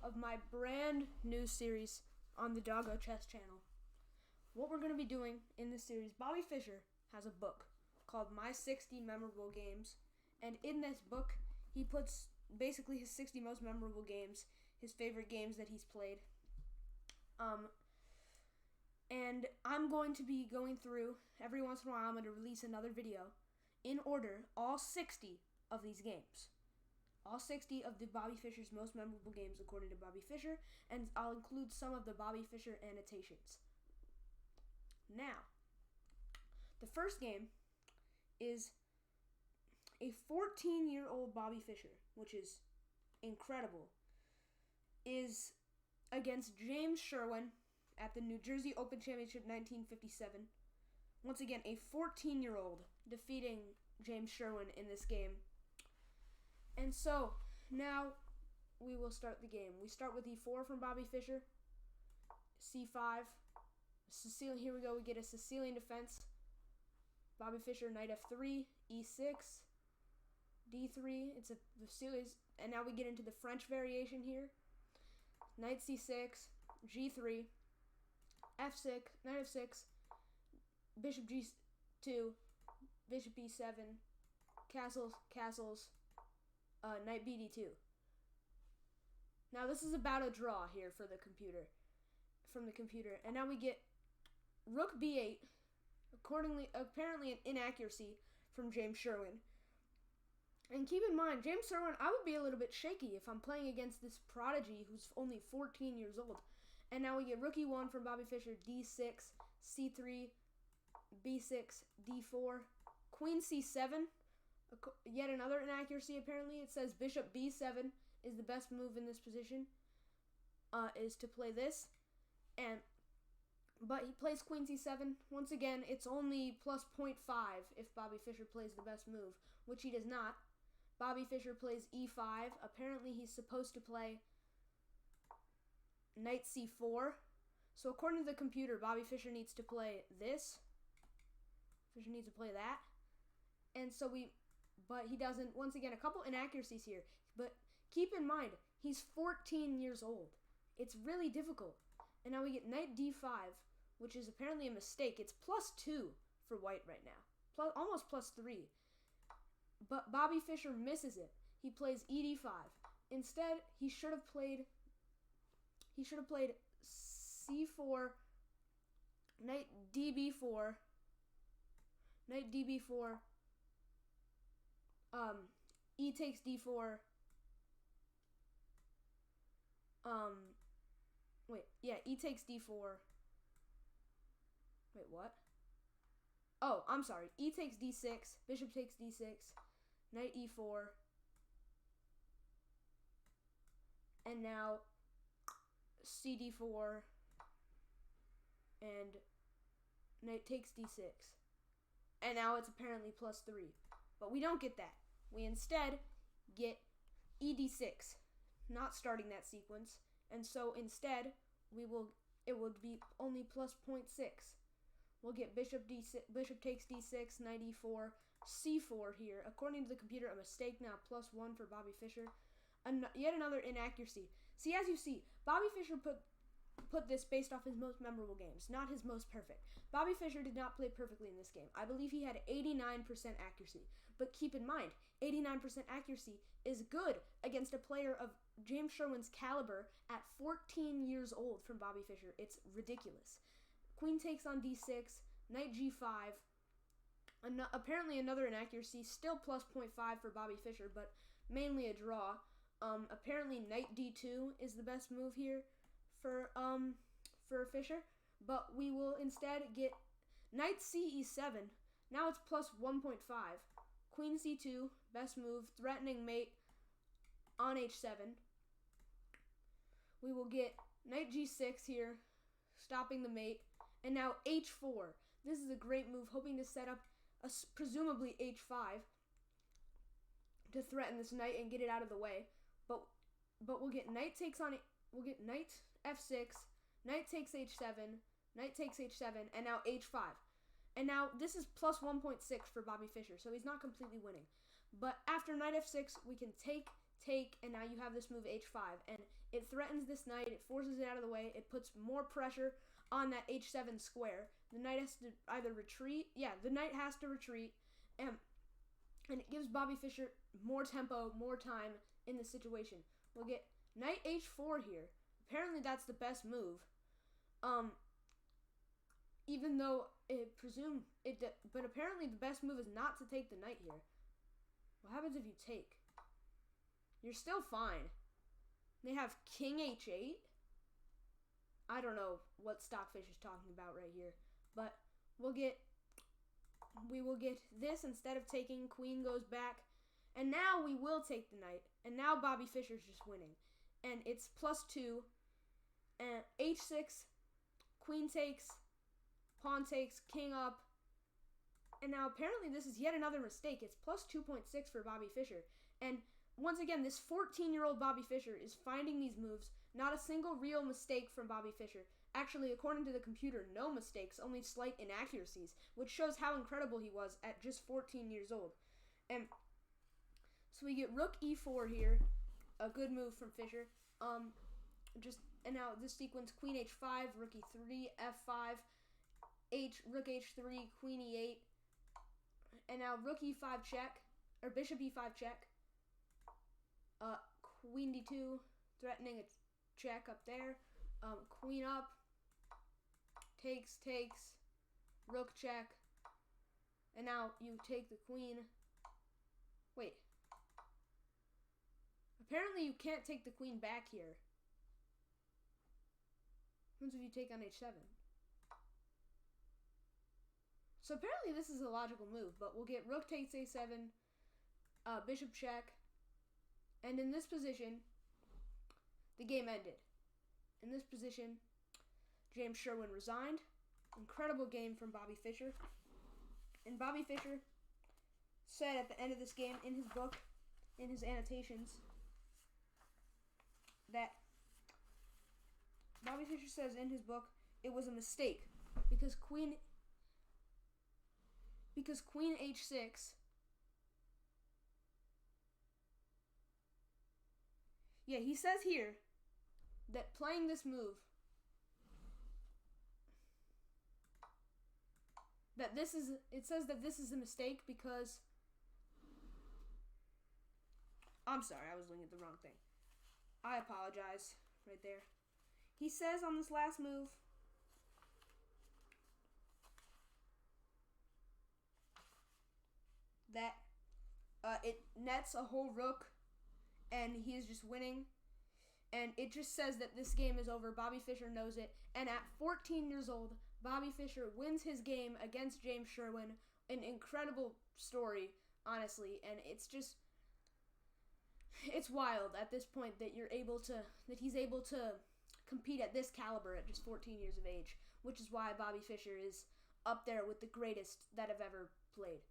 of my brand new series on the Doggo Chess channel. What we're going to be doing in this series, Bobby Fischer has a book called My 60 Memorable Games, and in this book he puts basically his 60 most memorable games, his favorite games that he's played. And I'm going to be going through, every once in a while I'm going to release another video in order, all 60 of these games. All 60 of the Bobby Fischer's most memorable games according to Bobby Fischer, and I'll include some of the Bobby Fischer annotations. Now, the first game is a 14-year-old Bobby Fischer, which is incredible, is against James Sherwin at the New Jersey Open Championship 1957. Once again, a 14-year-old defeating James Sherwin in this game. And so, now we will start the game. We start with e4 from Bobby Fischer, c5, Sicilian, here we go, we get a Sicilian defense. Bobby Fischer, knight f3, e6, d3, it's a series, and now we get into the French variation here. Knight c6, g3, f6, knight f6, bishop g2, bishop e7, castles, knight bd2. Now this is about a draw here for the computer, and now we get rook b8, apparently an inaccuracy from James Sherwin. And keep in mind, James Sherwin, I would be a little bit shaky if I'm playing against this prodigy who's only 14 years old. And now we get rook e1 from Bobby Fischer, d6, c3, b6, d4, queen c7, yet another inaccuracy apparently. It says bishop b7 is the best move in this position, is to play this. But he plays queen c7. Once again, it's only plus 0.5 if Bobby Fischer plays the best move, which he does not. Bobby Fischer plays e5. Apparently, he's supposed to play knight c4. So according to the computer, Bobby Fischer needs to play this. Fischer needs to play that. But he doesn't. Once again, a couple inaccuracies here. But keep in mind, he's 14 years old. It's really difficult. And now we get knight d5, which is apparently a mistake. It's +2 for white right now. Almost +3. But Bobby Fischer misses it. He plays ed5. Instead, he should have played c4, knight db4, e takes d4, e takes d4. Wait, what? Oh, I'm sorry. E takes d6, bishop takes d6, knight e4, and now cd4, and knight takes d6. And now it's apparently +3. But we don't get that. We instead get ed6, not starting that sequence. And so instead, it would be only plus 0.6. We'll get bishop takes d6, knight e4, c4 here. According to the computer, a mistake now, +1 for Bobby Fischer. Yet another inaccuracy. See, as you see, Bobby Fischer put this based off his most memorable games, not his most perfect. Bobby Fischer did not play perfectly in this game. I believe he had 89% accuracy. But keep in mind, 89% accuracy is good against a player of James Sherwin's caliber at 14 years old from Bobby Fischer. It's ridiculous. Queen takes on d6, knight g5. Apparently another inaccuracy, still plus 0.5 for Bobby Fischer, but mainly a draw. Apparently knight d2 is the best move here for Fischer, but we will instead get knight ce7. Now it's plus 1.5. Queen c2, best move, threatening mate on h7. We will get knight g6 here, stopping the mate, and now h4. This is a great move, hoping to set up presumably h5 to threaten this knight and get it out of the way. But we'll get knight takes on it. We'll get knight f6, knight takes h7, knight takes h7, and now h5. And now this is plus 1.6 for Bobby Fischer, so he's not completely winning. But after knight f6, we can take take, and now you have this move h5, and it threatens this knight, it forces it out of the way, it puts more pressure on that h7 square. The knight has to either retreat, the knight has to retreat, and it gives Bobby Fischer more tempo, more time in the situation. We'll get knight h4 here. Apparently that's the best move. Even though it presumed it, but apparently the best move is not to take the knight here. What happens if you take? You're still fine. They have king h8. I don't know what Stockfish is talking about right here, but we will get this instead of taking. Queen goes back, and now we will take the knight, and now Bobby Fischer's just winning, and it's +2, and h6, queen takes, pawn takes, king up, and now apparently this is yet another mistake. It's +2.6 for Bobby Fischer, and once again, this 14-year-old Bobby Fischer is finding these moves. Not a single real mistake from Bobby Fischer. Actually, according to the computer, no mistakes, only slight inaccuracies, which shows how incredible he was at just 14 years old. And so we get rook e4 here, a good move from Fischer. And now this sequence: queen h5, rook e3, f5, rook h3, queen e8, and now rook e5 check, or bishop e5 check. Queen d2, threatening a check up there. Queen up, takes, rook check, and now you take the queen. Wait. Apparently you can't take the queen back here. What happens if you take on h7? So apparently this is a logical move, but we'll get rook takes a7, bishop check, and in this position, the game ended. In this position, James Sherwin resigned. Incredible game from Bobby Fischer. And Bobby Fischer said at the end of this game in his book, in his annotations, that Bobby Fischer says in his book it was a mistake because queen h6 he says here that playing this move, it says that this is a mistake because, I'm sorry, I was looking at the wrong thing. I apologize right there. He says on this last move that it nets a whole rook and he is just winning. And it just says that this game is over. Bobby Fischer knows it. And at 14 years old, Bobby Fischer wins his game against James Sherwin. An incredible story, honestly. And it's wild at this point that he's able to compete at this caliber at just 14 years of age. Which is why Bobby Fischer is up there with the greatest that have ever played.